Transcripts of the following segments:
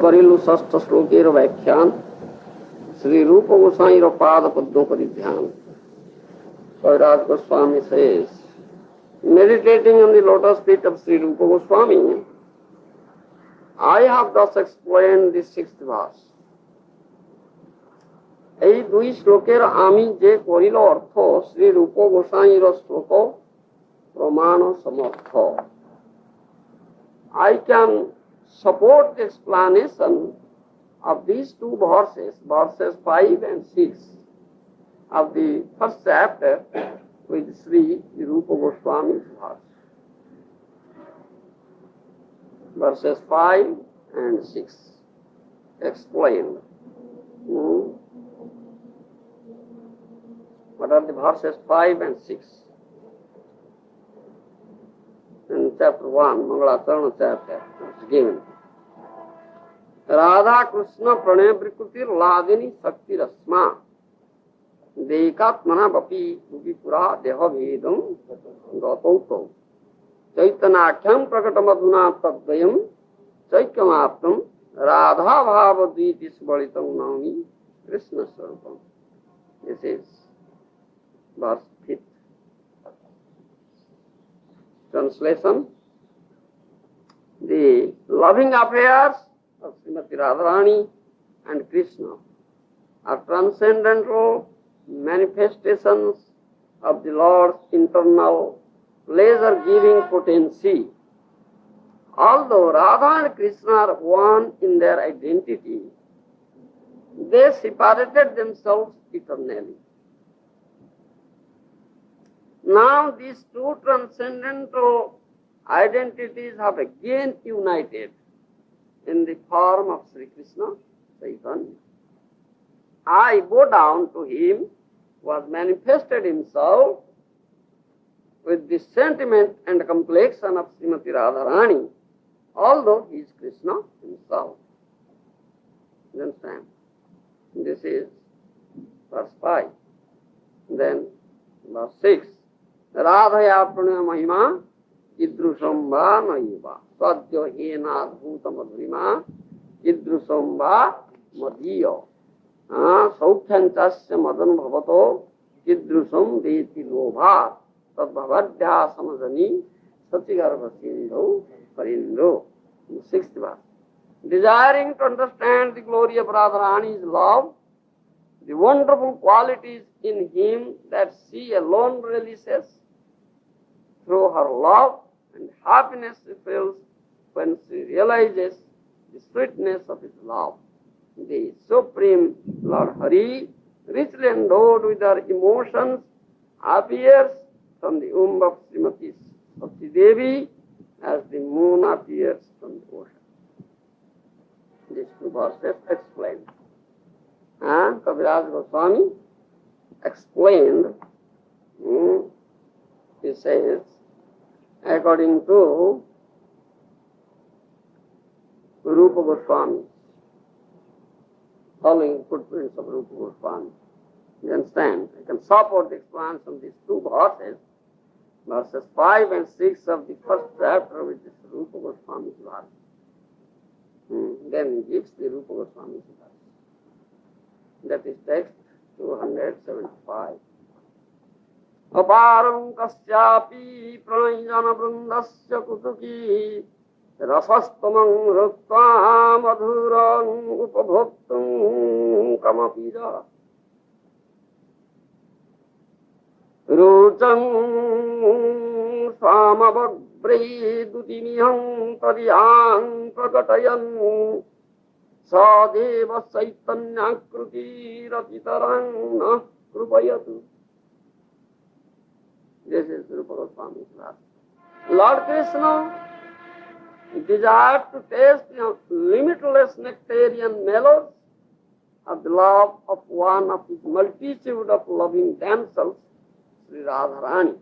करिलु षष्ठ श्लोकेर व्याख्यान श्री रूप गोसाई पाद पद्मों पर ध्यान. Maharaja Goswami says, meditating on the lotus feet of Sri Rupa Goswami, I have thus explained the sixth verse. এই দুই শ্লোকের আমি যে করিল অর্থ শ্রী রূপ গোসাইর শ্লোক প্রমাণ সমর্থ. I can support the explanation of these two verses, verses 5 and 6 of the first chapter with Sri Rupa Goswami's verse. Verses 5 and 6 explained. What are the verses 5 and 6? In chapter 1, Mangalacharana chapter, it's given. Radha Krishna Pranay Vrikutir Ladini Sakti Rasma Dekatmana Vapi Upipura Deha Vedam Gatauto Chaitanakyam Prakatamadhuna Tadvayam Chaikamaptam Radha Bhavadviti Subalitam Nami Krishna Sarupam. This is verse 5. Translation: the loving affairs of Srimati Radharani and Krishna are transcendental manifestations of the Lord's internal pleasure-giving potency. Although Radha and Krishna are one in their identity, they separated themselves eternally. Now these two transcendental identities have again united in the form of Sri Krishna Caitanya. I bow down to him who has manifested himself with the sentiment and complexion of Srimati Radharani, although he is Krishna himself. You understand? This is verse 5. Then verse 6. Radhaya pranaya mahima idrusam va naiva sadyo henadbhuta madhurima idrusam va madhiyo saukhyanchasya madan bhavato idrusam veti lobha tadbhavadhya samajani satigarva sindhu parindro. Sixth verse. Desiring to understand the glory of Radharani's love, the wonderful qualities in him that she alone realizes, through her love and happiness she feels when she realizes the sweetness of his love. The Supreme Lord Hari, richly endowed with her emotions, appears from the womb of Srimati Sakti Devi as the moon appears from the ocean. These two verses explained. Kaviraj Goswami explained, he says, according to Rupa Goswami, following footprints of Rupa Goswami. You understand? I can support the explanation of these two verses, verses 5 and 6 of the first chapter, which is Rupa Goswami's verse. Then he gives the Rupa Goswami's verse. That is text 275. Aparam kasyapi pranayana vrindasya kutuki rasastamang rukta madhuram upabhoktum kamapira rucham swamabhagvredudimiham tariyang prakatayan Sadeva Caitanya-caritāmṛta krupayatu. This is Rupa Goswami's verse. Lord Krishna desired to taste the limitless nectarian mellows of the love of one of his multitude of loving damsels, Sri Radharani.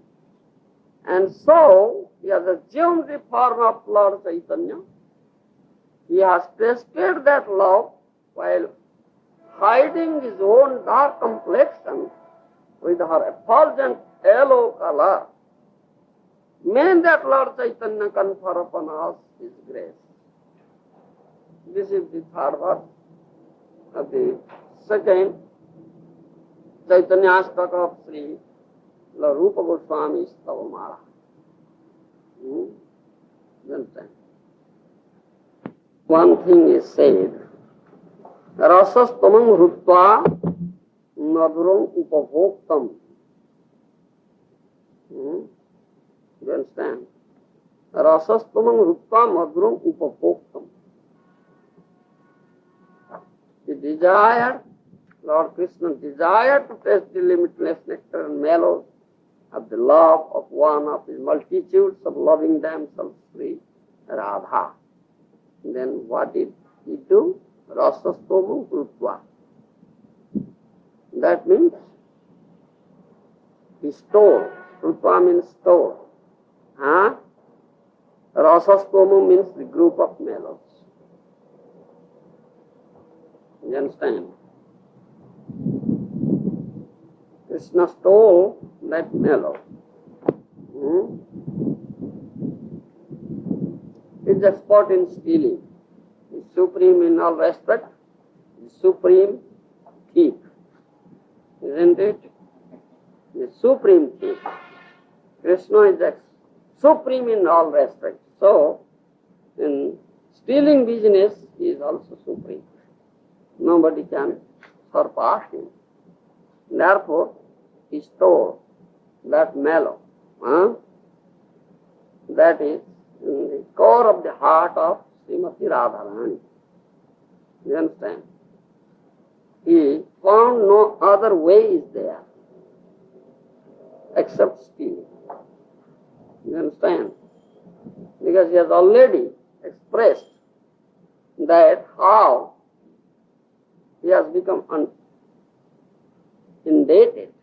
And so he has assumed the form of Lord Caitanya. He has tasted that love while hiding his own dark complexion with her effulgent yellow color. May that Lord Chaitanya confer upon us his grace. This is the third verse of the second Caitanya-caritāmṛta of Srila Rupa Goswami's Stavamala. You understand? One thing is said, Rasastamam Rutva Madhuram Upabhoktam. You understand? Rasastamam Rutva Madhuram Upabhoktam. He desired, Lord Krishna desired to taste the limitless nectar and mellows of the love of one of his multitudes of loving damsels, Sri Radha. Then what did he do? Rasastomam Krutva. That means he stole. Krutva means stole. Rasastomam means the group of mellows. You understand? Krishna stole that mellow. He's expert in stealing. He's supreme in all respect. He's supreme thief. Isn't it? The supreme thief. Krishna is supreme in all respect. So, in stealing business, he is also supreme. Nobody can surpass him. Therefore, he stole that mellow. That is in the core of the heart of Srimati Radharani. You understand? He found no other way is there except stealing. You understand? Because he has already expressed that how he has become indebted.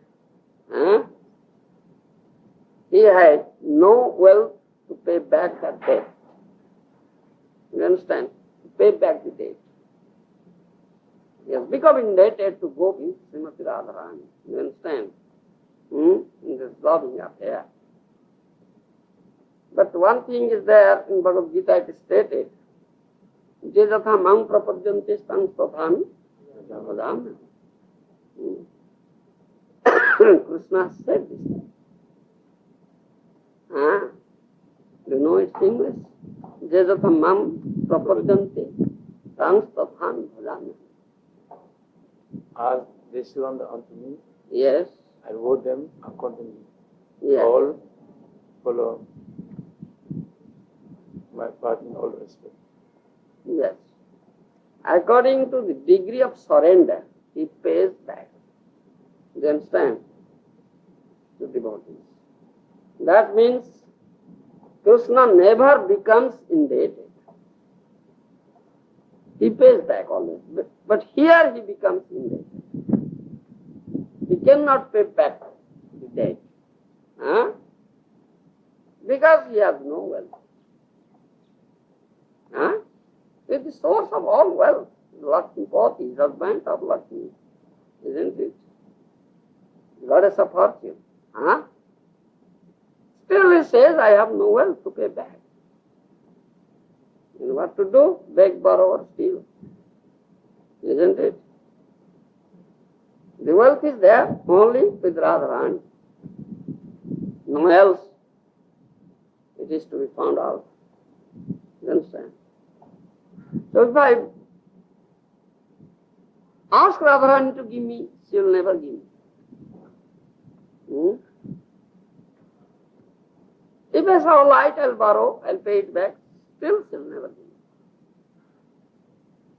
He had no wealth to pay back that debt. You understand? To pay back the debt. He has become indebted to Gopi, Srimati Radharani. You understand? In this loving affair. But one thing is there in Bhagavad Gita, it is stated, Je jatha mam prapadyante stang tathami bhajami. Krishna said this. Do you know its English? Je jatha mam prapadyante stang tathami bhajami. As they surrender unto me, yes, I reward them accordingly. Yes. All follow my path in all respect. Yes. According to the degree of surrender, he pays back. You understand? To devotees. That means Krishna never becomes indebted. He pays back always. But here he becomes indebted. He cannot pay back the debt. Because he has no wealth. He is the source of all wealth. Lakshmipati, husband of Lakshmi. Isn't it? Goddess of fortune. Still he says, I have no wealth to pay back. And what to do? Beg, borrow or steal. Isn't it? The wealth is there only with Radharani. No else. It is to be found out. You understand? So if I ask Radharani to give me, she will never give me. If I saw light, I'll borrow, I'll pay it back. Still she will never give me.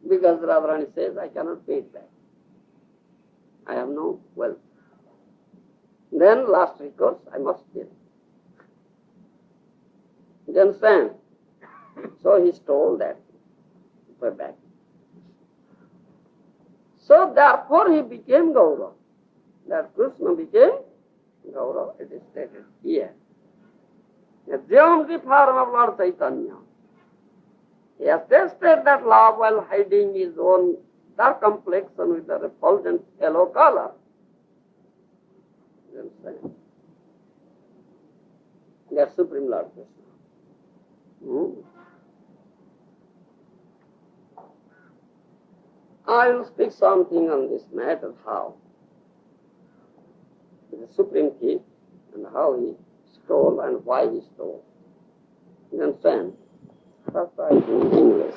Because Radharani says, I cannot pay it back. I have no wealth. Then last recourse, I must steal. You understand? So he stole that to pay back. So therefore he became Gour. That Krishna became Gour, it is stated here. Jam the form of Lord Caitanya. He has tasted that love while hiding his own dark complexion with a refulgent yellow color. You understand? That Supreme Lord Krishna. I will speak something on this matter, how the Supreme Chief and how he stole and why he stole. You understand? First I do English.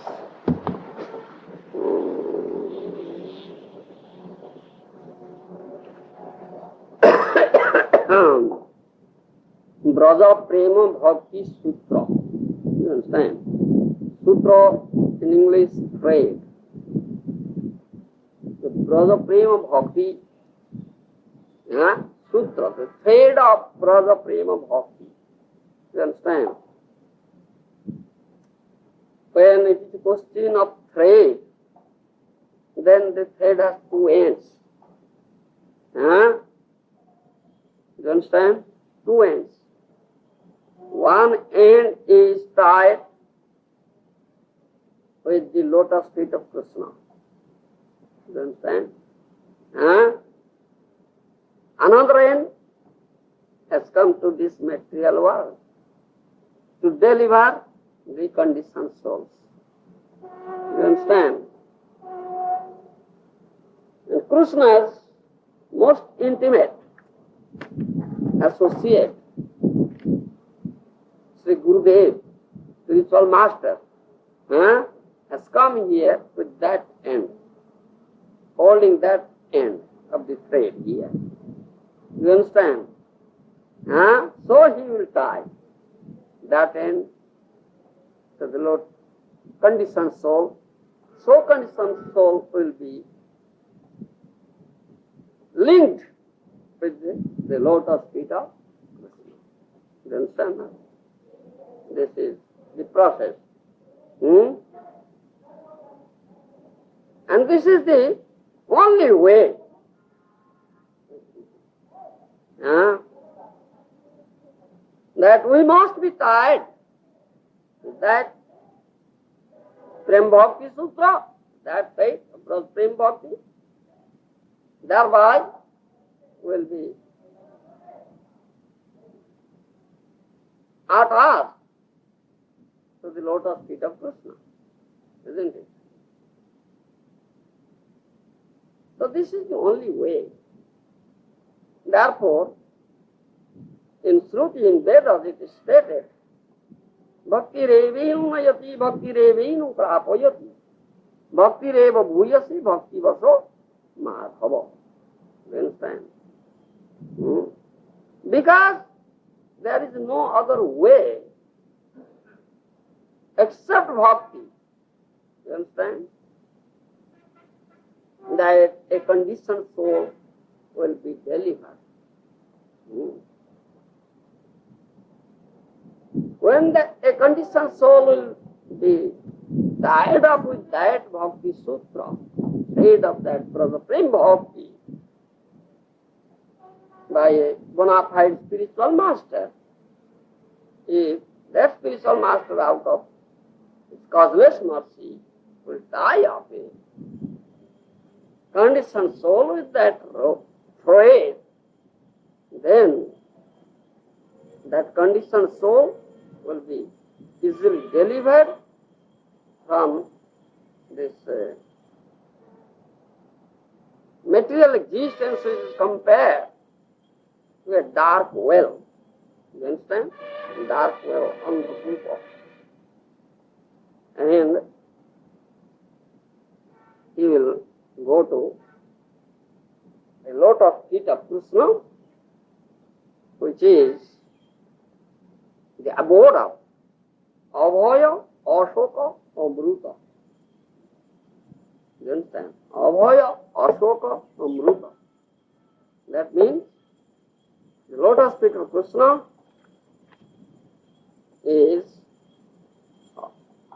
Braja Prema Bhakti Sutra. You understand? Sutra in English, thread. The Braja Prema Bhakti, Sutra, the thread of Braja Prema Bhakti. You understand? When it is a question of thread, then the thread has two ends. You understand? Two ends. One end is tied with the lotus feet of Krishna. You understand? Another end has come to this material world to deliver the conditioned souls. You understand? And Krishna's most intimate associate, Sri Gurudev, spiritual master, has come here with that end, holding that end of the thread here. You understand? So he will tie that end to the Lord, conditioned soul. So conditioned soul will be linked with the lotus feet of Krishna. You understand that? This is the process. And this is the only way that we must be tied with that Prem Bhakti Sutra, that faith of Prem Bhakti. Thereby will be attached to the lotus feet of Krishna, isn't it? So this is the only way. Therefore, in Shruti, in Vedas, it is stated, Bhakti revenu nayati, bhakti revenu prapayati, bhakti reva bhuyasi, bhakti vaso madhava. You understand? Because there is no other way except bhakti. You understand? That a conditioned soul will be delivered. When a conditioned soul will be tied up with that Bhakti Sutra, tied of that Braja Prem Bhakti, by a bona fide spiritual master, if that spiritual master out of his causeless mercy will tie up a conditioned soul with that thread, then that conditioned soul will be easily delivered from this material existence which is compared to a dark well. You understand? Dark well on the people. And he will go to a lotus feet of Krishna, which is the abode of Abhaya, Ashoka, Amruta. You understand? Abhaya, Ashoka, Amruta. That means the lotus feet of Krishna is,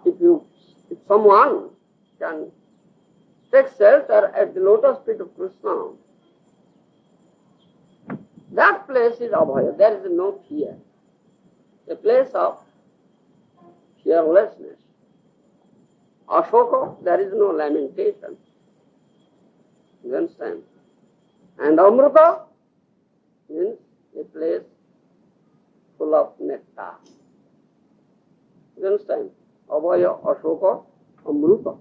if someone can take shelter at the lotus feet of Krishna, that place is Abhaya. There is no fear. A place of fearlessness. Ashoka, there is no lamentation. You understand? And Amrita means a place full of nectar. You understand? Abhaya, Ashoka, Amrita.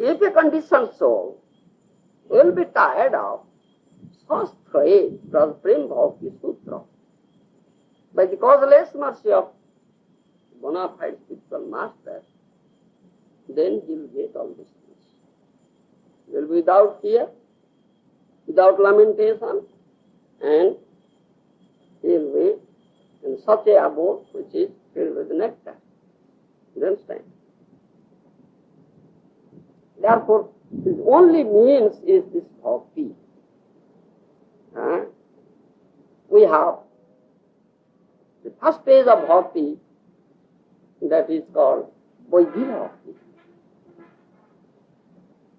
if a conditioned soul will be tired of such thread from Prem Bhakti Sutra by the causeless mercy of bona fide spiritual master, then he will get all these things. He will be without fear, without lamentation, and he will be in such a abode which is filled with nectar. You understand? Therefore, his only means is this bhakti. We have the first stage of bhakti, that is called Vaidhi Bhakti.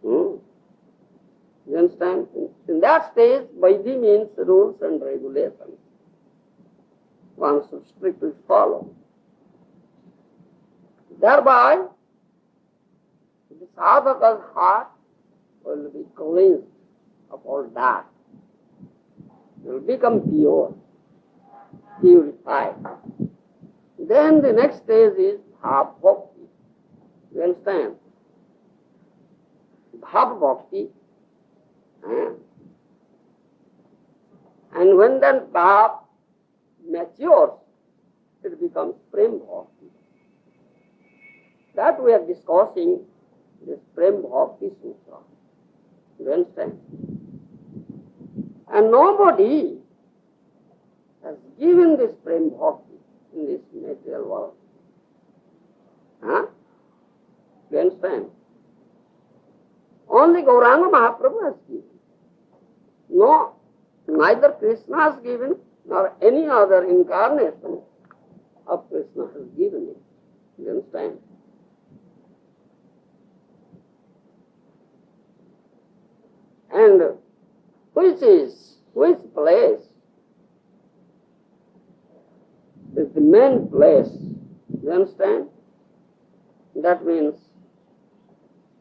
You understand? In that stage, Vaidhi means rules and regulations. One should strictly follow. Thereby, the sadhaka's heart will be cleansed of all that. It will become pure, purified. Then the next stage is Bhav Bhakti. You understand? Bhav Bhakti. And when that Bhav matures, it becomes Prem Bhakti. That we are discussing, this Prem Bhakti Sutra. You understand? And nobody has given this Prem Bhakti in this material world. You understand? Only Gauranga Mahaprabhu has given. No, neither Krishna has given, nor any other incarnation of Krishna has given it. You understand? And which place is the main place? You understand? That means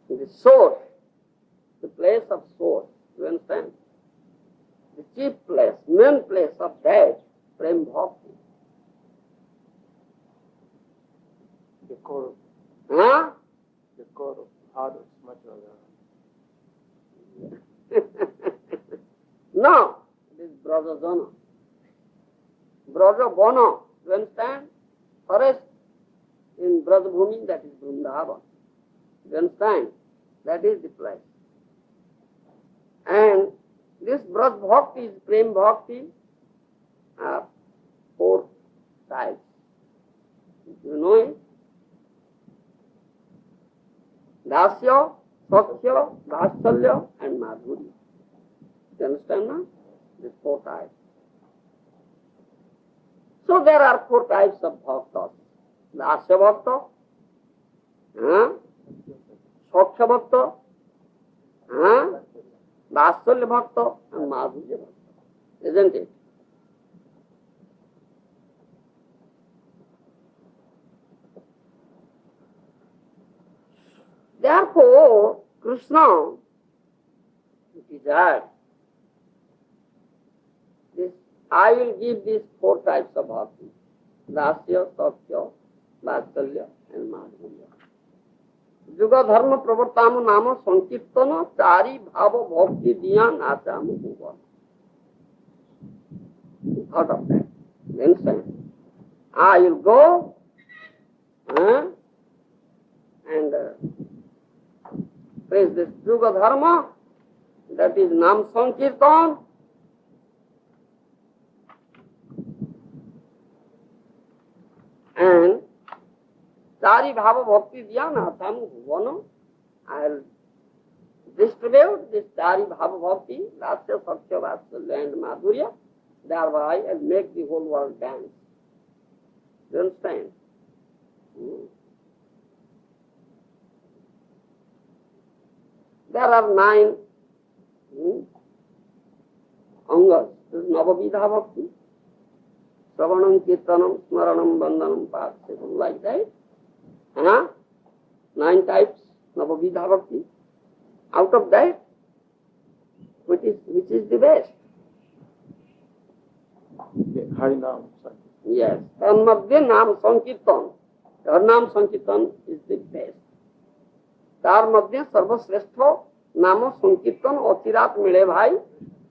the source, the place of source. You understand? The chief place, main place of that Prem Bhakti. The core of heart is much other. No, it is Brajajana. Brajavana, you understand? Forest in Brajabhumi, that is Vrindavan. You understand? That is the place. And this Braj Bhakti is Prem Bhakti, four types. You know it? Dasya, Sakhya, Vatsalya and Madhuri. You understand now? These four types. So there are four types of bhaktas. Dasya bhakta, Sakhya bhakta, Vatsalya bhakta and Madhurya bhakta. Isn't it? Therefore, Krishna desired this. I will give these four types of bhakti: Dasya, Sakhya, Vatsalya and Madhurya. Juga dharma pravartama nama sankirtana chari bhava bhakti diya nachamu bhuvan. Thought of that. Then say, I will go and praise this Juga dharma, that is Nam Sankirtan. And Chari Bhava Bhakti Dhyana Tamu Bhuvana, I will distribute this Chari Bhava Bhakti, Dasya, Sakhya, Vatsalya and Madhurya, thereby I will make the whole world dance. You understand? There are 9 angas. This is Navavidha Bhakti. Sravanam, Kirtanam, Smaranam, Bandhanam, Patsakam, like that. 9 types, Navavidha Bhakti. Out of that, which is the best? Harinam Sankirtan. Yes. Tanmadhya Nam Sankirtan. Harinam Sankirtan is the best. तार मध्य सर्वश्रेष्ठ नाम संकीर्तन अचिरात मिले भाई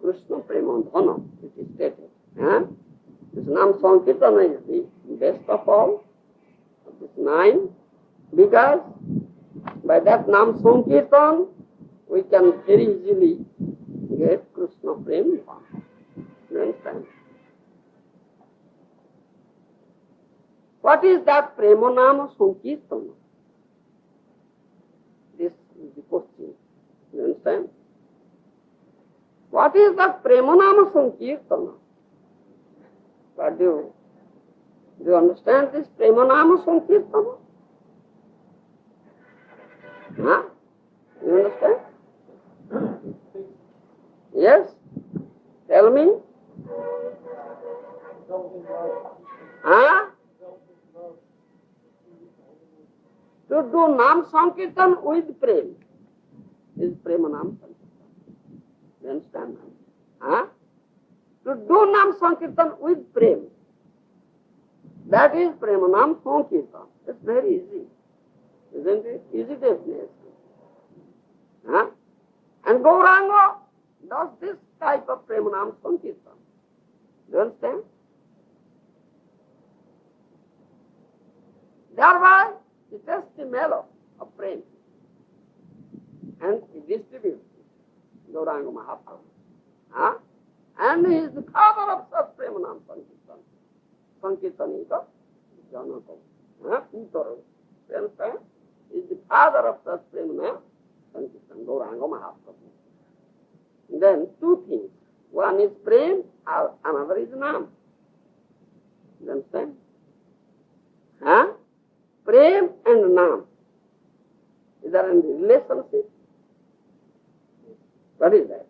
कृष्ण प्रेम धन. It is stated. This नाम संकीर्तन is the best of all of this 9, because by that नाम संकीर्तन we can very easily get Krishna prem dhana. You understand? What is that prema nama sankirtana? This is the question. You understand? What is that prema nama sankirtana? What do you understand this prema nama sankirtana? Huh? You understand? Yes? Tell me. Huh? To do Nam Sankirtan with Prem is Prema Nam Sankirtan. You understand? Huh? To do Nam Sankirtan with Prem, that is Prema Nam Sankirtan. It's very easy. Isn't it? Easy definition. Huh? And Gauranga does this type of Prema Nam Sankirtan. You understand? Thereby, he tests the mellow of prem and he distributes Gauranga Mahaprabhu. Huh? And he is the father of such Premanam Sankirtan. Sankirtanika Janaka. Utara. You understand? He is the father of such Premanam Sankirtan, Gauranga Mahaprabhu. Then two things. One is prem, another is nam. You understand? Huh? Prem and nam. Is there any relationship? What is that?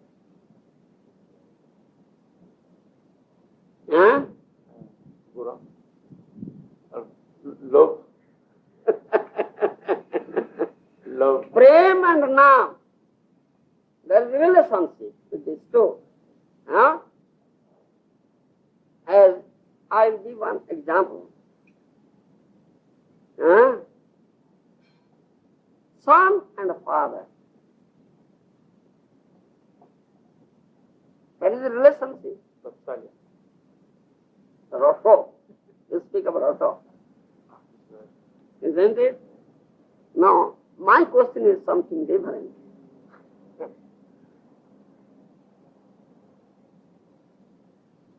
Huh? Love. Love. Prem and nam. There is a relationship with these two. Huh? As I will give one example. Huh? Son and father. What is the relationship? Rosho. You speak of Rosho. Isn't it? Now, my question is something different.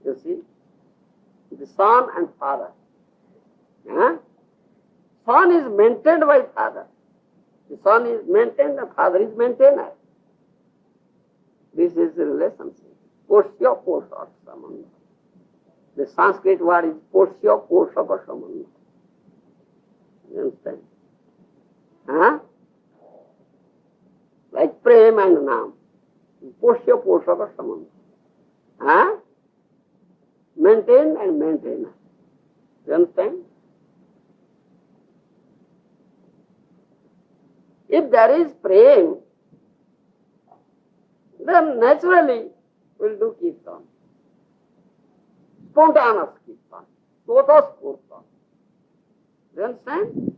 You see? The son and father. Huh? Son is maintained by father. The son is maintained, the father is maintainer. This is the relationship. Poshya Poshak Samanda. The Sanskrit word is Poshya Poshaka Samanda. You understand? Huh? Like Prem and Nam. Poshya Poshaka Samanda. Huh? Maintain and maintainer. You understand? If there is prem, then naturally we'll do kirtan. Spontaneous kirtan. Totaspurta. You understand?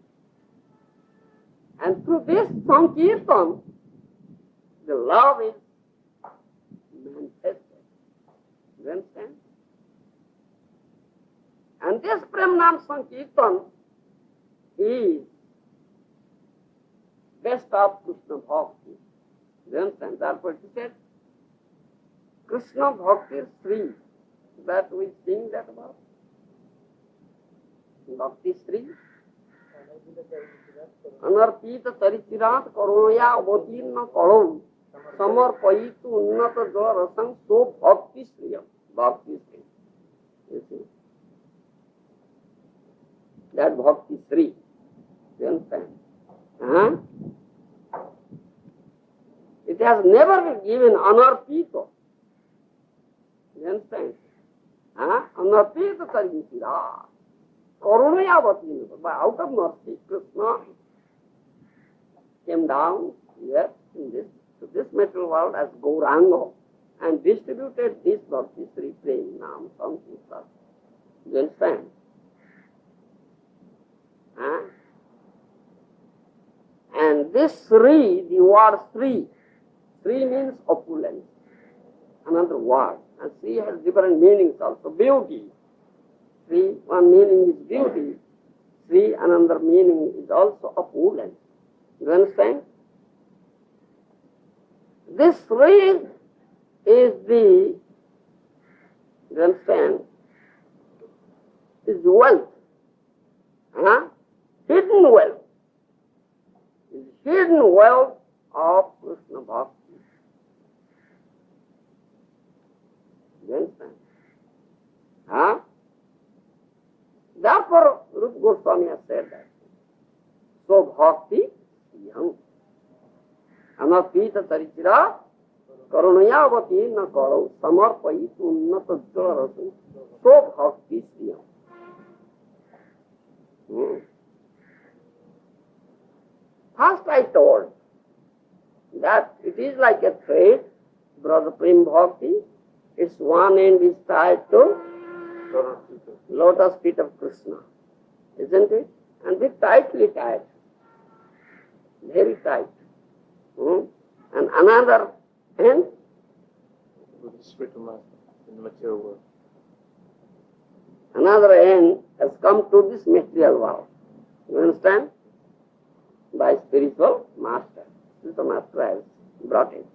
And through this sankirtan, the love is manifested. You understand? And this Prem Nam Sankirtan is best of Krishna Bhakti. You understand? Therefore it said, Krishna Bhakti Sri, that we sing that about. Bhakti Sri. Anarpita Tarichirat Karoya Avatirna Karo Samarpayitu Unnata Jala Rasam So Bhakti Sri. Bhakti Sri. You see? That Bhakti Sri. You understand? Huh? It has never been given anarpita. You understand? Huh? Anarpita Tarichirat. Karunayavati, out of mercy, Krishna came down here to this material world as Gauranga and distributed this Bhakti Sri Prem Nam Sankirtan. You understand? Huh? And this This Sri, the word Sri, Sri means opulence, another word. And Sri has different meanings also. Beauty. Sri, one meaning is beauty. Sri, another meaning is also opulence. You understand? This Sri is the, you understand, is wealth. Hidden wealth. Is hidden wealth of Krishna Bhakti. You understand? Therefore, Rupa Goswami has said that. So bhakti young. Anapita tarichira karunayavati na karo samarpai unnata jalasu. So bhakti young. First I told that it is like a thread, brother Prem Bhakti. Its one end is tied to lotus feet of Krishna, isn't it? And it's tightly tied, very tight. And another end with the spiritual master in the material world. Another end has come to this material world. You understand? By spiritual master. Spiritual master has brought it.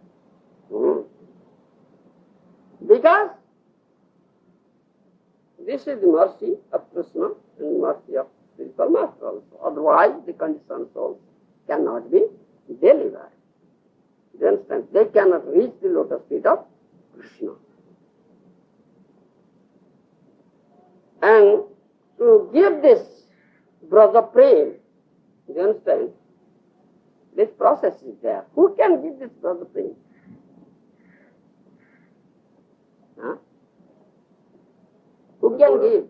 Because this is the mercy of Krishna and the mercy of spiritual master also. Otherwise, the conditioned souls cannot be delivered. You understand? They cannot reach the lotus feet of Krishna. And to give this brother prem, you understand? This process is there. Who can give this brother prem? Who can give?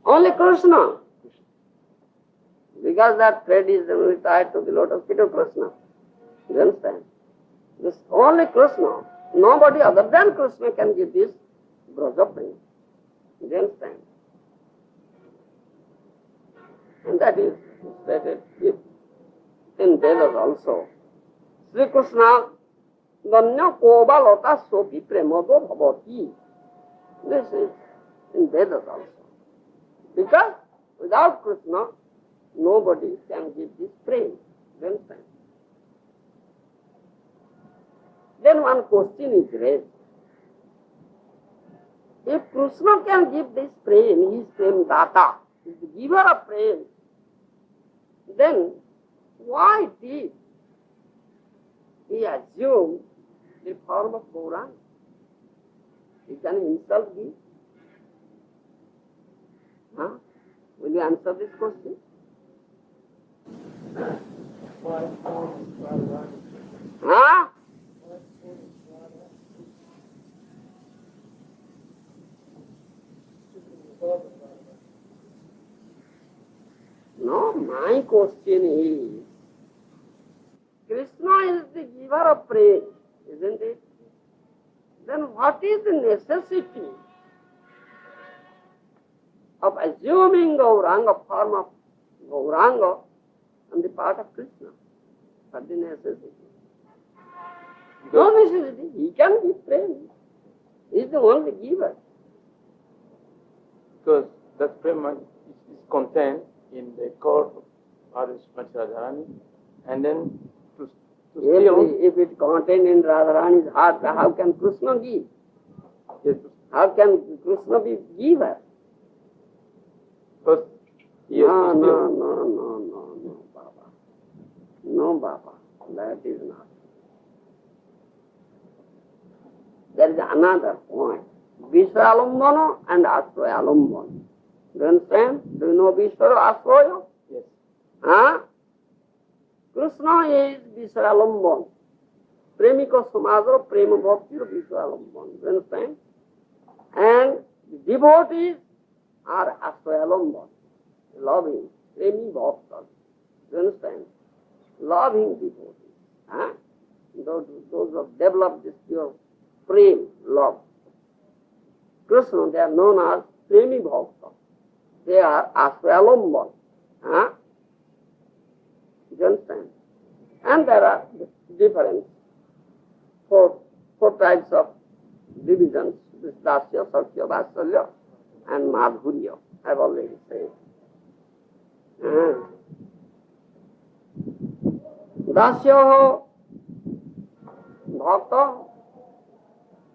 Only Krishna. Because that thread is tied to the lotus feet of Krishna. You understand? This only Krishna. Nobody other than Krishna can give this brother prem. You understand? And that is stated in Vedas also. Sri Krishna Ganya Koba Lota Sopi Premodo Bhavati. This is in Vedas also. Because without Krishna, nobody can give this prem. You understand? Then one question is raised. If Krishna can give this prem, he is prem data, he is the giver of prem, then why did he assume the form of Gauranga? He can himself give. Will you answer this question? No, my question is, Krishna is the giver of praise, isn't it? Then what is the necessity of assuming Gauranga, form of Gauranga on the part of Krishna? What the necessity? No necessity. He can give praise. He is the only giver. Because that prema is contained in the core of Radharani, and then to steal. If it contained in Radharani's heart, how can Krishna give? Yes. How can Krishna be giver? Because he has to steal. No, Baba. No, Baba. That is not. There is another point. Vishralambana and Asrayalambana. Do you understand? Do you know Vishra Asraya? Yes. Krishna is Vishralambana. Premika Samadra Prema Bhakti Vishralambana. Do you understand? And the devotees are Asrayalambana. Loving, Premi Bhakta. Do you understand? Loving devotees. Those who have developed this pure prem, love. Krishna, they are known as Premi Bhakta. They are Asrayalambana. You understand? And there are different four types of divisions. This Dasya, Sakya, Vatsalya and Madhurya. I have already said. Dasya Bhakta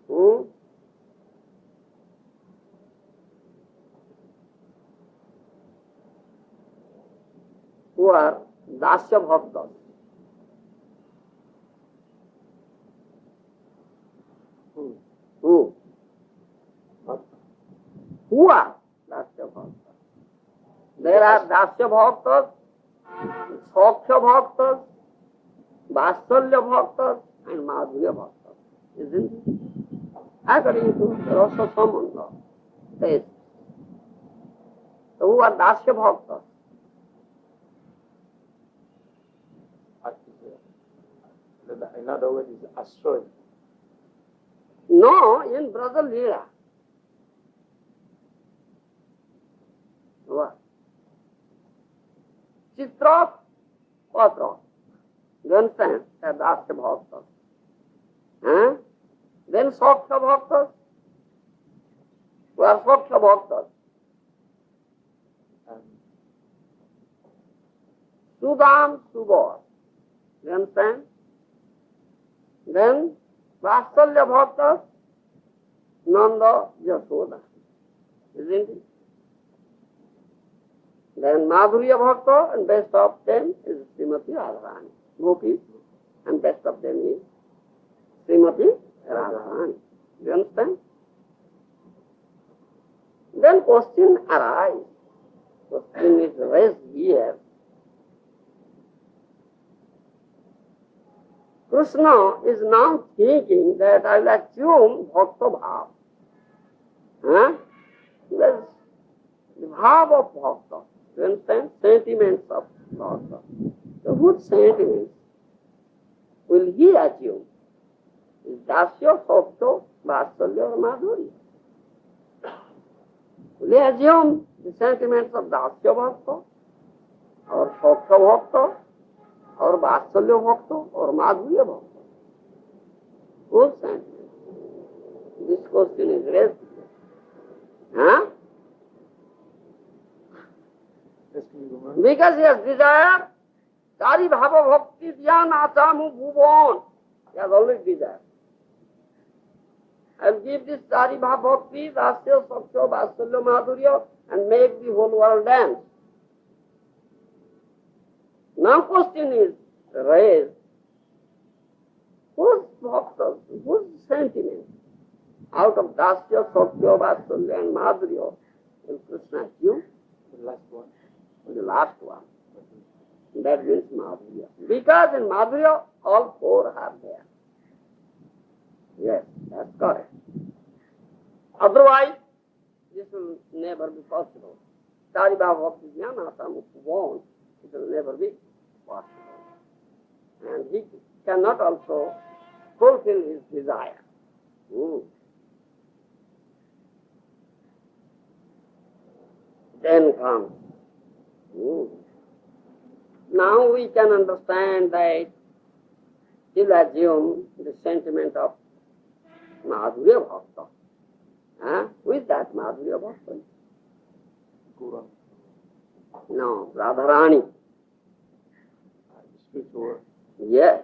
who are Dasya Bhaktas. Who are Dasya Bhaktas? There are Dasya Bhaktas, Sakhya Bhaktas, Vatsalya Bhaktas and Madhurya Bhaktas. Isn't it? According to Rasa Sambandha. Yes. So who are Dasya Bhaktas? In other words, is Ashray. No, in Ādi-līlā. What? Chitra, Patra. You understand? They are Dasya Bhaktas. Then Sakhya Bhaktas. Who are Sakhya Bhaktas? Sudam, Subor. You understand? Then Vatsalya Bhaktas, Nanda, Yasoda. Isn't it? Then Madhurya Bhakta, and best of them is Srimati Radharani. Gopi, and best of them is Srimati Radharani. You understand? Then question arises. Question is raised here. Krishna is now thinking that I will assume Bhakta Bhav. There's the Bhav of Bhakta. You understand? Sentiments of Bhakta. So what sentiments will he assume? Is Dasya, Sakhya, Vatsalya or Madhurya? Will he assume the sentiments of Dasya Bhakta or Sakhya Bhakta or Vatsalya Bhakta or Madhurya Bhakta? Whose sentiments? This question is raised. Because he has desired Kari Bhava Bhakti Dhyan Asamu Bhuban. He has already desired. I will give this Kari Bhava Bhakti, Dasya, Sakhya, Vatsalya, Madhurya and make the whole world dance. Now question is raised. Whose bhaktas, whose sentiments out of Dasya, Sakhya, Vatsalya and Madhurya will Krishna assume? The last one. The last one. That means Madhurya. Because in Madhurya, all four are there. Yes, that's correct. Otherwise, this will never be possible. Saribha Bhakti Jnanata Mukti, it will never be possible. And he cannot also fulfill his desire. Then comes. Now we can understand that he will assume the sentiment of Madhurya Bhakta. Who is that Madhurya Bhakta? Gour. No, Radharani. Spiritual word. Yes.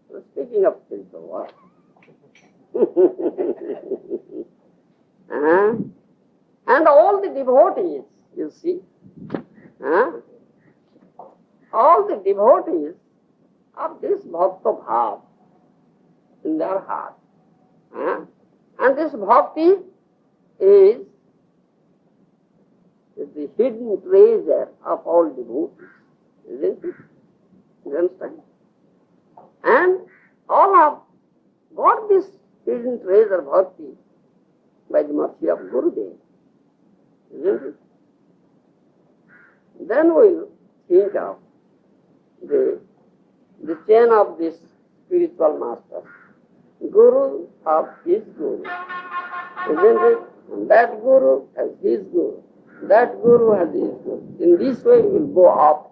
So speaking of spiritual word. And all the devotees, you see, all the devotees of this Bhakta Bhav in their heart. And this Bhakti is the hidden treasure of all devotees, isn't it? You understand? And all have got this hidden treasure Bhakti by the mercy of Gurudev, isn't it? Then we'll think of the chain of this spiritual master, Guru of his Guru, isn't it? And that Guru has his Guru, that Guru has his Guru. In this way we will go up.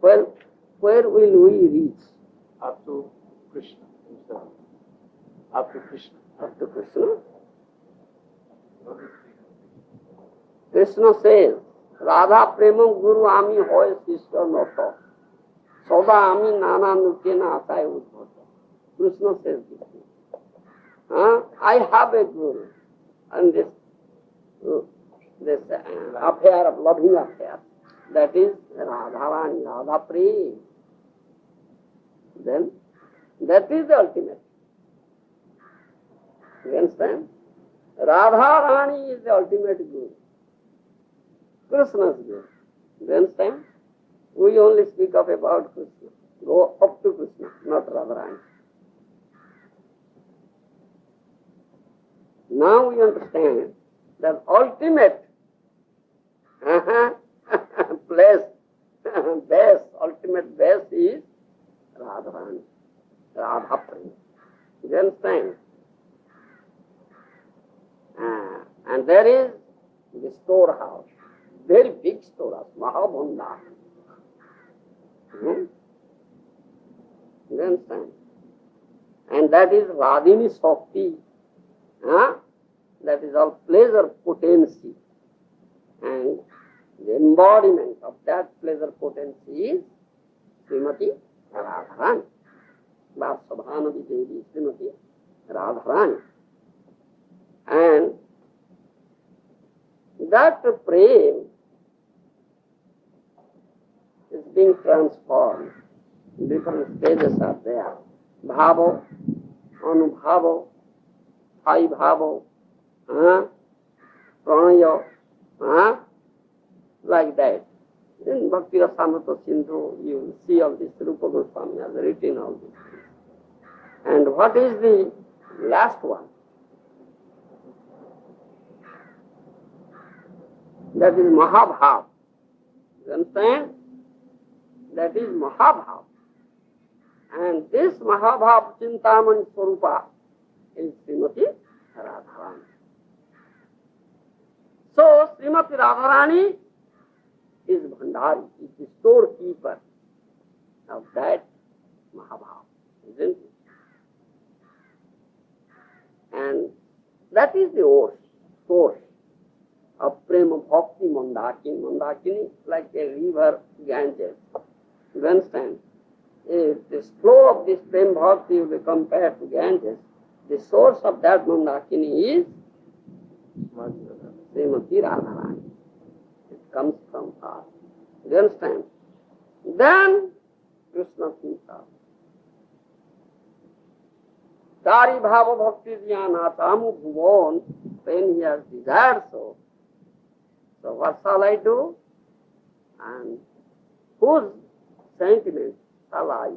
Well, where will we reach? Up to Krishna himself. Up to Krishna. Up to Krishna. Krishna says, Radha Premam Guru Ami Hoy Sishya Noto. Soda Ami Nana Nukena Atai Udbhata. Krishna says this. I have a Guru. And this affair of loving affair, that is Radharani, Radha Prem. Then that is the ultimate. You understand? Radharani is the ultimate Guru. Krishna's Guru. You understand? We only speak of about Krishna. Go up to Krishna, not Radharani. Now we understand that ultimate place, base, ultimate base is Radharani, Radha Prem. You understand? And there is the storehouse, very big storehouse, Mahabhanda. You understand? And that is Radhini Shakti. That is all pleasure potency. And the embodiment of that pleasure potency is Srimati Radharani. Vasabhanavi Devi Srimati Radharani. And that prem is being transformed. Different stages are there. Bhavo, Anubhavo, Thai Bhavo, Pranaya, like that. In Bhakti Rasamrita Sindhu, you will see all this. Rupa Goswami has written all this. And what is the last one? That is Mahabhav. You understand? That is Mahabhav. And this Mahabhav Chintamani Swarupa is Srimati Radharani. So, Srimati Radharani is Bhandari, is the storekeeper of that Mahabhav, isn't it? And that is the source of Prema Bhakti Mandakini. Mandakini like a river Ganges. You understand? If the flow of this Prema Bhakti will be compared to Ganges, the source of that Mandakini is Srimati Radharani. It comes from her. You understand? Then Krishna himself. Dari Bhava Bhakti Jnana Tamu Bhuvan, when he has desired so. So what shall I do? And whose sentiment shall I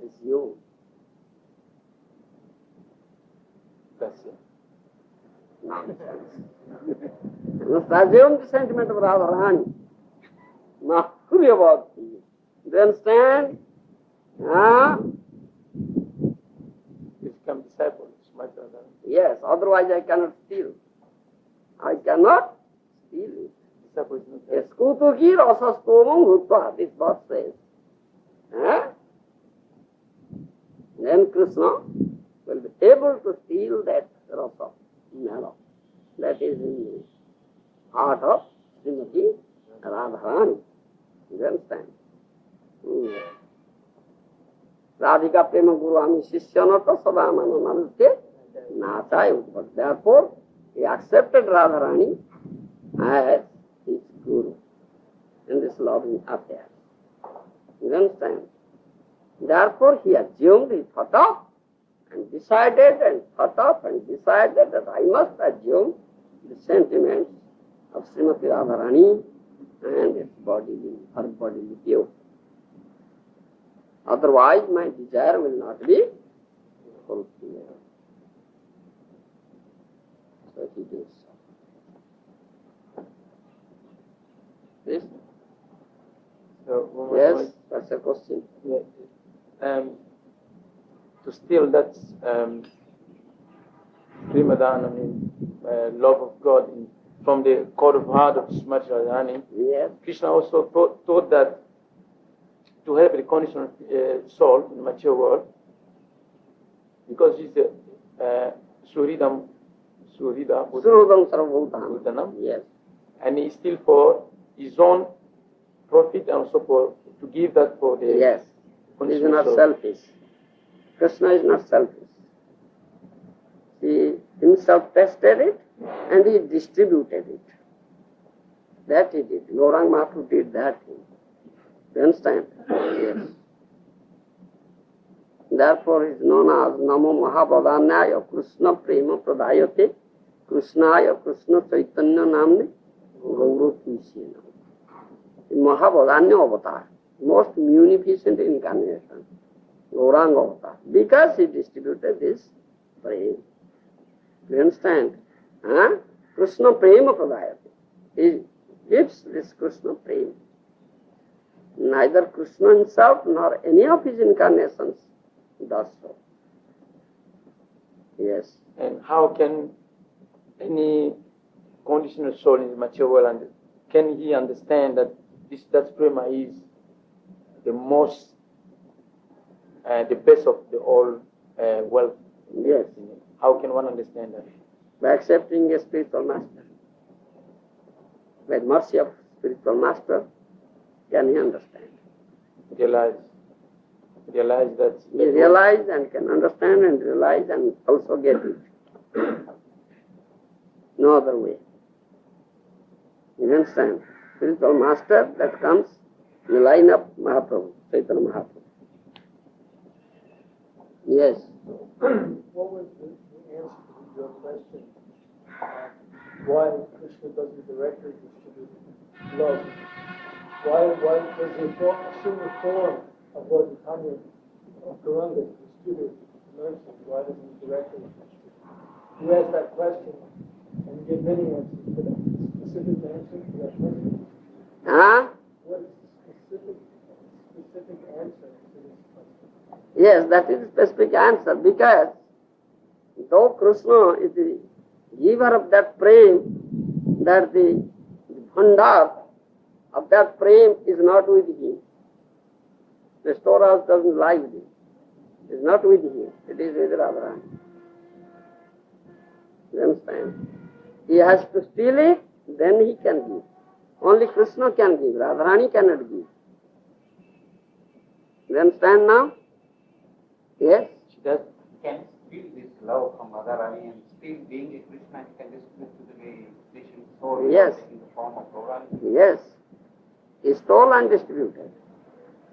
assume? That's it. Nonsense. You must assume the sentiment of Radharani. Not worry about it. Do you understand? Become disciples, Maharaja. Yes, otherwise I cannot steal. I cannot steal it. Disciple is not there. Eskutuki rasastomam bhutva, this verse says. Then Krishna will be able to steal that rasa, mellow. That is in the heart of Srimati Radharani. You understand? Radhika Prema Guru Ami Sishyanato Sadamana Namaste Nachai. But therefore, he accepted Radharani as his Guru in this loving affair. You understand? Therefore, he assumed, he thought of, and decided and thought of and decided that I must assume the sentiments of Srimati Radharani and its bodily, her bodily view. Otherwise, my desire will not be fulfilled. So he did so. This? So, Yes, that's a question. Yeah. To steal that Primadana, love of God from the core of heart of Srimati Radharani, Yes. Krishna also taught that to help the conditioned soul in the mature world, because he's Suridam Sarvabhutanam. Yes. And he's still for his own profit and also for to give that for the Yes. He is not selfish. Krishna is not selfish. He himself tested it and he distributed it. That he did. Gauranga Mahaprabhu did that thing. You understand? Yes. Therefore he is known as Namo Mahabodhanyaya Krishna Prema Pradayate Krishnaya Krishna Chaitanya Namne Gaura Tuishena. Mahabodhanya avatar, most munificent incarnation, Gauranga avatar, because he distributed this prema. You understand? Krishna Prema Pradayate. He gives this Krishna Prema. Neither Krishna himself nor any of his incarnations does so. Yes. And how can any conditional soul in the mature world, can he understand that that prema is the most, the best of the all wealth? Yes. How can one understand that? By accepting a spiritual master. By the mercy of spiritual master, can he understand? Realize that. He realize and can understand and realize and also get it. No other way. You understand? Spiritual master that comes in the line of Mahaprabhu, Chaitanya Mahaprabhu. Yes. What was the answer to your question? Why Krishna doesn't directly distribute love? Why does he assume the form of what the Tanya of Gauranga distribute mercy? Why doesn't he directly distribute? You asked that question and you get many answers to that. Specific answer to that question? What is the specific answer to this question? Yes, that is a specific answer, because though Krishna is the giver of that prema, that the bhandar of that prema is not with him. The storehouse doesn't lie with him. It is not with him. It is with Radharani. You understand? He has to steal it, then he can give. Only Krishna can give. Radharani cannot give. You understand now? Yes? She does. Can steal this love from Radharani and still being a Krishna, he can distribute to the patient soul Yes. in the form of Gauranga? Yes. He stole and distributed.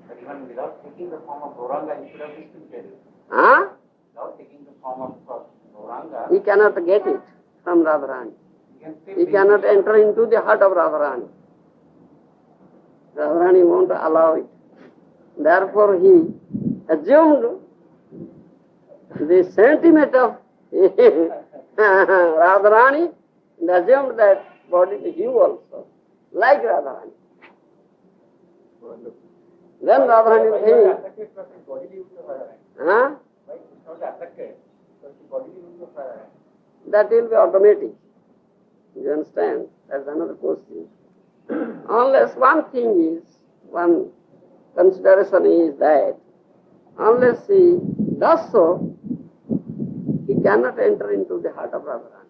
But even without taking the form of Gauranga, he could have distributed it. Without taking the form of Gauranga, He cannot get it from Radharani. still He be cannot enter into the heart of Radharani. Radharani won't allow it. Therefore he assumed the sentiment of Radharani and assumed that body is you also, like Radharani. Then Radharani will say, that will be automatic. You understand? That's another question. Unless one consideration is that unless he does so, he cannot enter into the heart of Radharani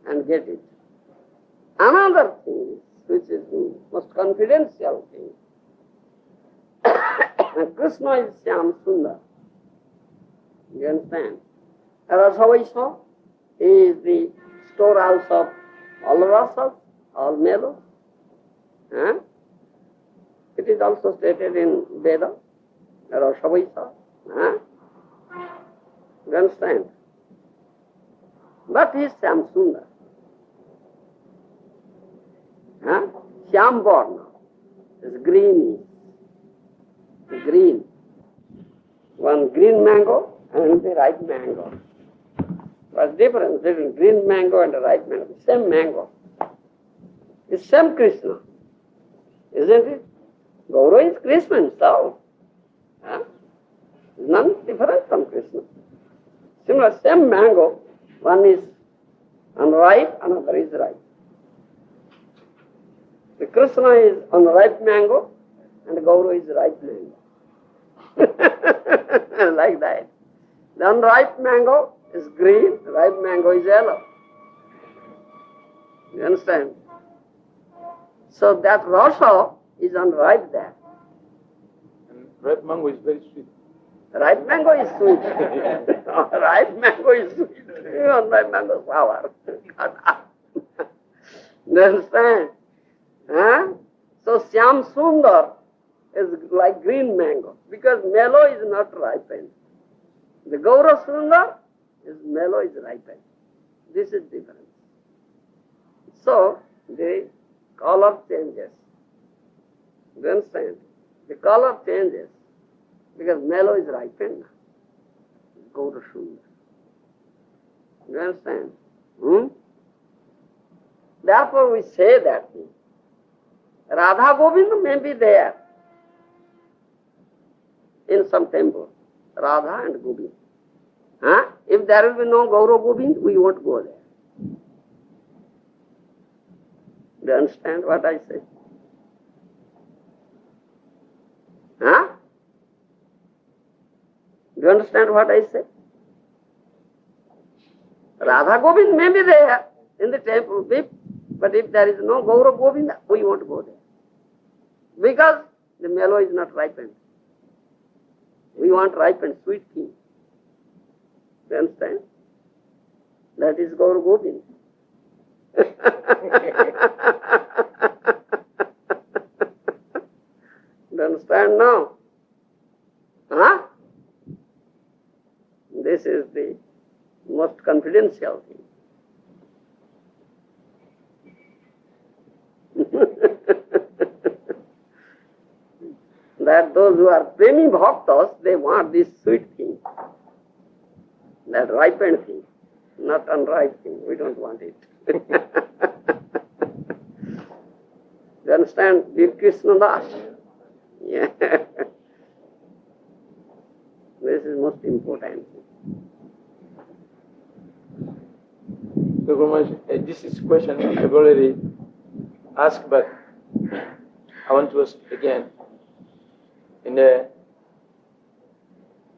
and get it. Another thing, which is the most confidential thing, Krishna is Shyam Sundar. You understand? Rasavaisa is the storehouse of all rasas, all melos. It is also stated in Veda, Rasavaisa. You understand? But he is Shyam Sundar. Shyam Varna is green. Green. One green mango and the ripe mango. What's the difference between green mango and a ripe mango? Same mango. It's same Krishna. Isn't it? Gaura is Krishna himself. None different from Krishna. Similar, same mango. One is unripe, another is ripe. The Krishna is unripe mango and Gour is ripe mango. Like that. The unripe mango is green, ripe mango is yellow. You understand? So that rasa is unripe there. And ripe mango is very sweet. Ripe mango is sweet. Ripe mango is sweet. Unripe mango is sour. You understand? Huh? So Syam Sundar is like green mango because mellow is not ripened. The Gaura Sundar is mellow is ripened. This is difference. So the color changes. You understand? The color changes because mellow is ripened. Gaura Sundar. You understand? Therefore we say that Radha Govinda may be there in some temple. Radha and Govinda. Huh? If there will be no Gaura Govinda, we won't go there. Do you understand what I say? Huh? Do you understand what I say? Radha Govinda may be there in the temple, but if there is no Gaura Govinda, we won't go there. Because the mellow is not ripened. We want ripened sweet thing. You understand? That is Gaura Govinda. You understand now? Huh? This is the most confidential thing. That those who are premi bhaktas, they want this sweet thing, that ripened thing, not unripe thing. We don't want it. You understand? Dear Krishna Das? Yeah. This is most important. So, Guru Maharaj, this is a question I've already asked, but I want to ask again.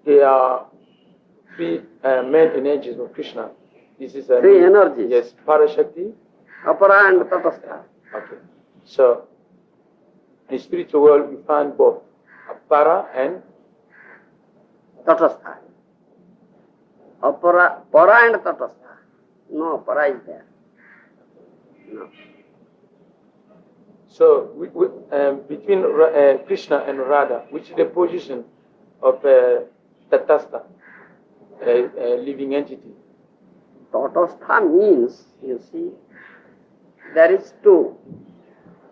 There are three main energies of Krishna. This is three energies. Yes, Parashakti, Apara and Tatastha. Okay. So, in the spiritual world, we find both Para and Tatastha. Para and Tatastha. No, Para is there. No. So, between Krishna and Radha, which is the position of Tatastha, a living entity? Tatastha means, you see, there is two,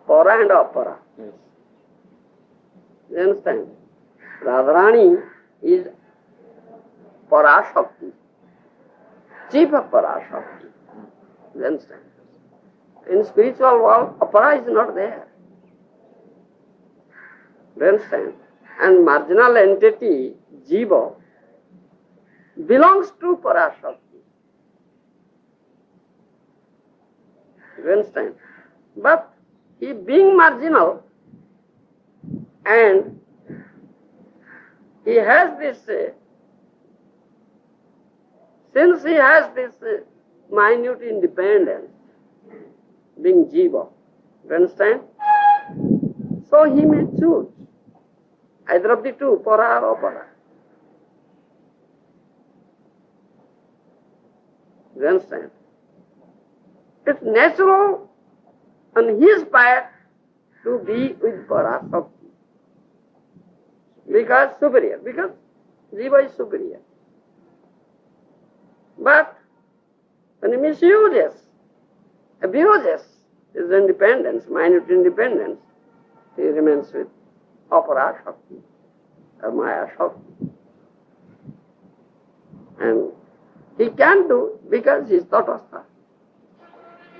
Para and Apara. Yes. You understand? Radharani is Parashakti, chief of Parashakti. You understand? In spiritual world, Apara is not there. You understand? And marginal entity, Jiva, belongs to Parashakti. You understand? But he being marginal and he has this, since he has this minute independence, being Jiva, you understand? So he may choose either of the two, Para or Apara. You understand? It's natural on his part to be with Parashakti. Because superior, because Jiva is superior. But when he misuses, abuses his independence, minute independence, he remains with Apara Shakti or Maya Shakti. And he can do because he is Tatastha.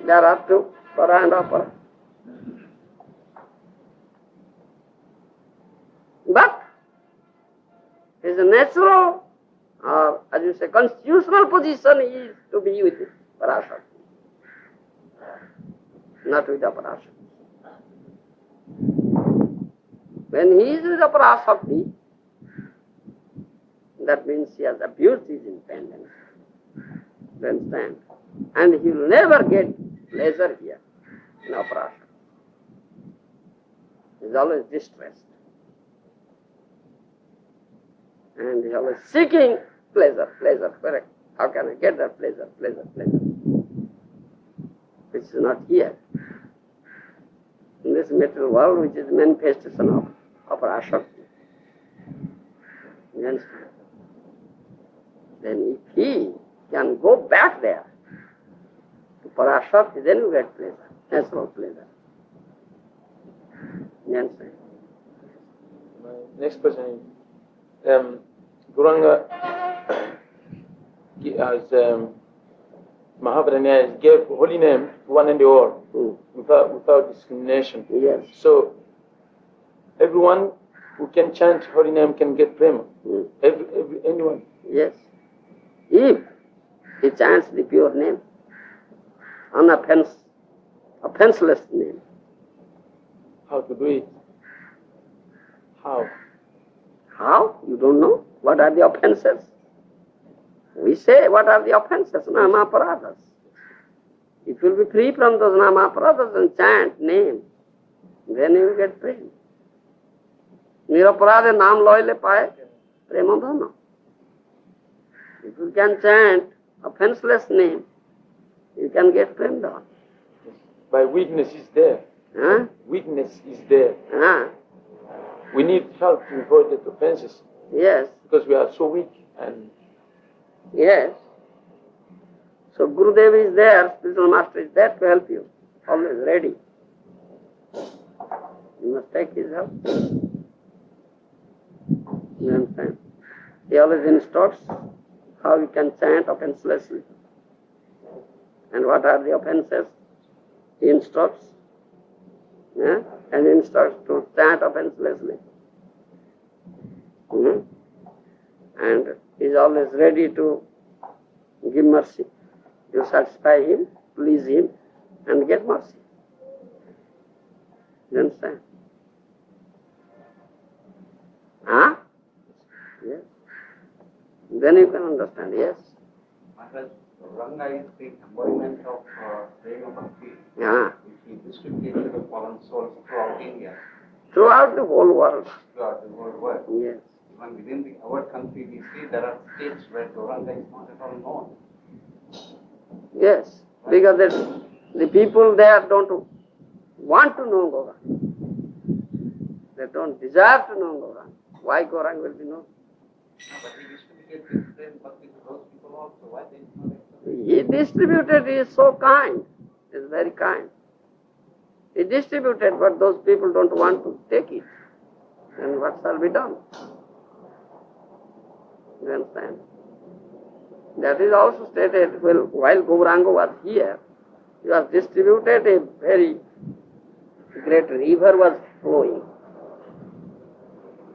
There are two, Para and Apara. But his natural, or as you say, constitutional position is to be with Parashakti, not with Aparashakti. When he is with aparasakti, that means he has abused his independence. You understand? And he will never get pleasure here in aparasakti. He is always distressed. And he is always seeking pleasure, correct. How can I get that pleasure? Which is not here. In this material world, which is manifestation of aparasakti. You understand? Then if he can go back there to parasakti, then you get pleasure, natural pleasure. You understand? My next question is, Gauranga, as Maharaja gave holy name to one and all, without discrimination. Yes. So everyone who can chant holy name can get prema. Anyone. Yes. If he chants the pure name, offenseless name. How to do it? How? How? You don't know? What are the offenses? We say, what are the offenses? Nama-paradas. If you will be free from those nama-paradas and chant name, then you will get prema. Niraparade naam loile pae, prema dhana. If you can chant offenseless name, you can get prema dhana. By weakness is there. Huh? Weakness is there. We need help to avoid the offenses. Yes. Because we are so weak. And yes. So Gurudev is there, spiritual master is there to help you. Always ready. You must take his help. You understand? He always instructs how you can chant offenselessly. And what are the offenses? He instructs. And instructs to chant offenselessly. And he is always ready to give mercy. You satisfy him, please him, and get mercy. You understand? Yes. Then you can understand, yes. Maharaj, Gauranga is the embodiment of prema bhakti, which he distributed to the fallen souls throughout India. Throughout the whole world. Throughout the whole world. Yes. Even within our country, we see there are states where Gauranga is not at all known. Yes, because the people there don't want to know Gauranga. They don't desire to know Gauranga. Why Gauranga will be known? But he distributed this prema bhakti to those people also. Why they did not accept? He distributed, he is so kind, he is very kind. He distributed, but those people don't want to take it. Then what shall be done? You understand? That is also stated while Gauranga was here. He was distributed, a very great river was flowing.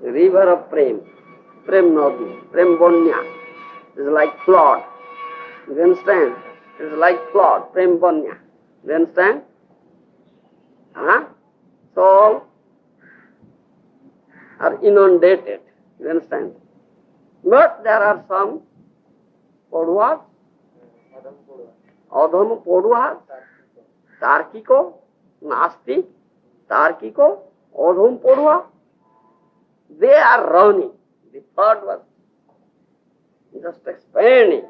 The river of Prem, Prem Nadi, Prem Banya, is like flood. You understand? It is like flood, Prem Banya. You understand? So all are inundated. You understand? But there are some Podhuas, Adham Podhuas, Tarkiko, Nastik, Tarkiko, Adham Podhua. They are running. The third was just expanding.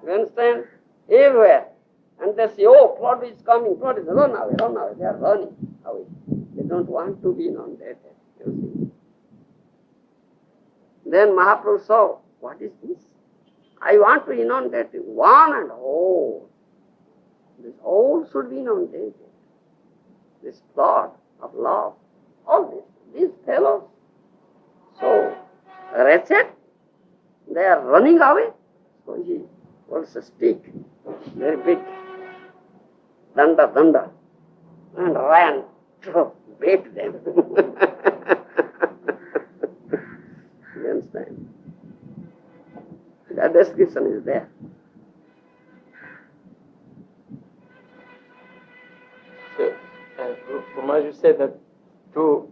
You understand? Everywhere. And they say, oh, flood is coming, flood is, run away. They are running away. They don't want to be inundated, you see. Then Mahaprabhu saw, what is this? I want to inundate one and all. This whole should be inundated. This flood of love, all these fellows, so wretched, they are running away. So he holds a stick, very big, danda, and ran to beat them. You understand? That description is there. So, Maharaja said that to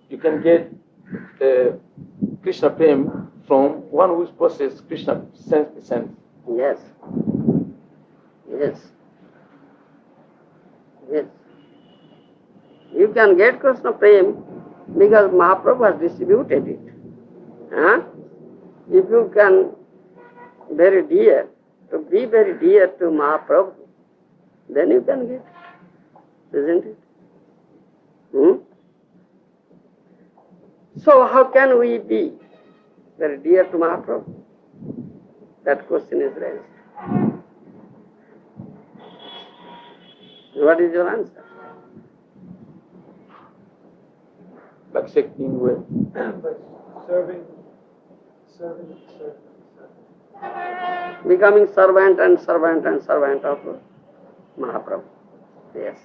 you can get Krishna Prem from one who's possessed Krishna sense to sense. Yes. Yes. Yes. You can get Krishna Prem because Mahaprabhu has distributed it. Huh? If you can be very dear to Mahaprabhu, then you can get it, isn't it? So how can we be very dear to Mahaprabhu? That question is raised. What is your answer? By accepting well. But serving. Becoming servant of Mahaprabhu. Yes.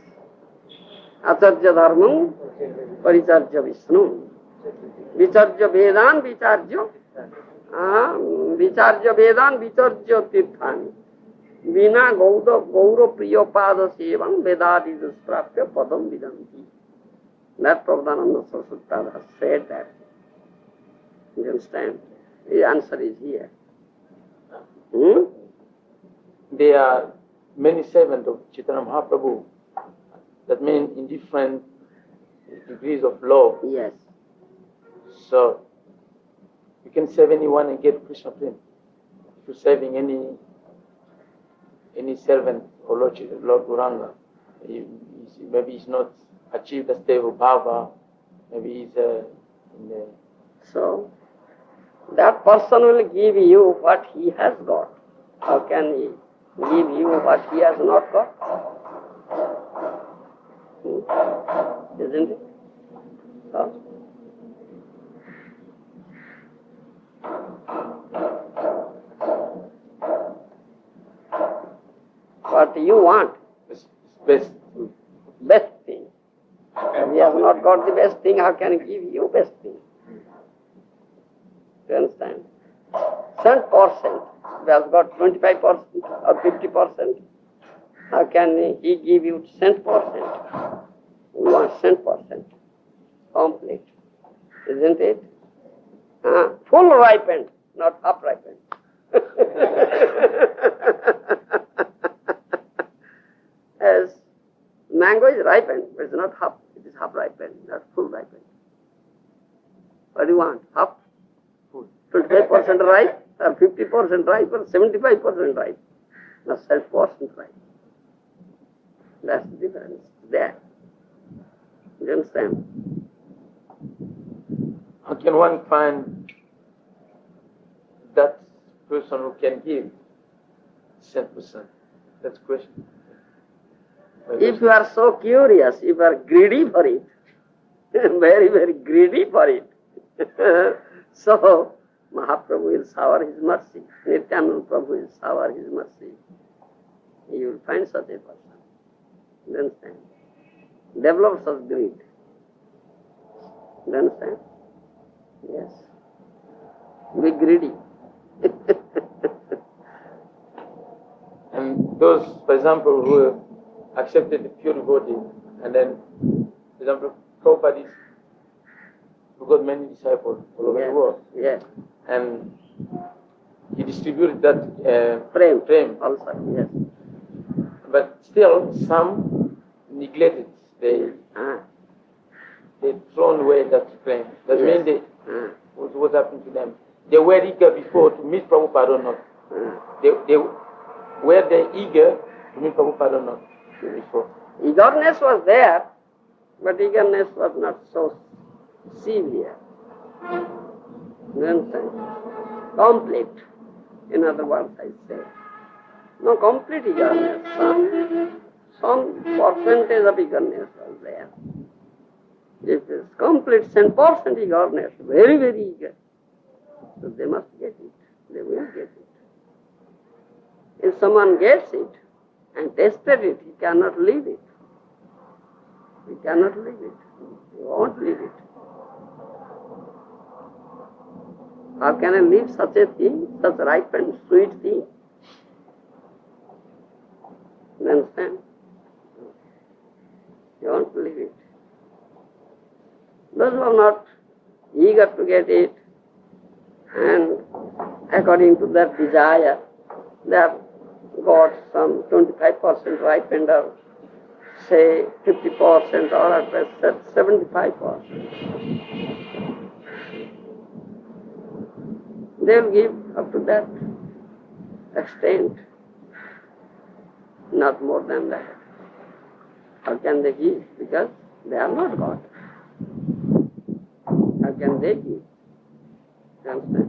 Acharya dharmam paricharya Vishnu. Vicharya vedan vicharya tirthani. Vina gauro priya pada sevam vedadi dusprapya padam vidanti. That Prabhupada Saraswati has said that. You understand? The answer is here. There are many servants of Chaitanya Mahaprabhu. That means in different degrees of love. Yes. So you can serve anyone and get Krishna Prem. If you're serving any servant or Lord Gauranga, maybe he's not achieved the state of bhava, maybe he's in the... So that person will give you what he has got. How can he give you what he has not got? Isn't it? So, what you want? Best. Best thing. If he has not got the best thing, how can he give you best thing? You understand? Cent percent. He has got 25% or 50%. How can he give you cent percent? We want cent percent. Complete. Isn't it? Full ripened, not half ripened. As mango is ripened, but it's not half, it is half ripened, not full ripened. What do you want? Half? 25% ripe, or 50% ripe, or 75% ripe. Not 100% ripe. That's the difference there. You understand? How can one find that person who can give 100%? That's the question. If you are so curious, if you are greedy for it, very, very greedy for it, so Mahaprabhu will shower his mercy. Nityananda Prabhu will shower his mercy. You will find such a person. You understand? Develop such greed. You understand? Yes. Be greedy. And those, for example, who accepted the pure devotee, and then, for example, Prabhupada who got many disciples all over the world. Yes. And he distributed that Prem also, yes. But still, some neglected. They thrown away that flame. That means what happened to them? They were eager before to meet Prabhupada or not. They were they eager to meet Prabhupada or not before. Eagerness was there, but eagerness was not so severe. You understand? Complete. In other words, I say. No complete eagerness. Some percentage of eagerness was there. If it's complete 10% eagerness, very, very eager, so they must get it. They will get it. If someone gets it and tested it, he cannot leave it. He cannot leave it. He won't leave it. How can I leave such a thing, such ripe and sweet thing? You understand? You won't leave it. Those who are not eager to get it, and according to their desire, they have got some 25% ripened, or say 50%, or at best 75%. They will give up to that extent, not more than that. How can they give? Because they are not God. How can they give? You understand?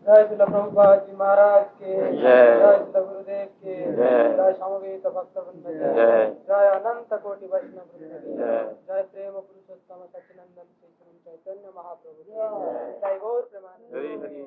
जय श्रील प्रभुपाद जी महाराज के, जय श्रील गुरुदेव के, जय समवेत भक्तवृंद के, जय अनंत कोटि वैष्णव वृंद के, जय प्रेम पुरुषोत्तम सच्चिदानंद श्री चैतन्य महाप्रभु के, जय गौर प्रेमानंद।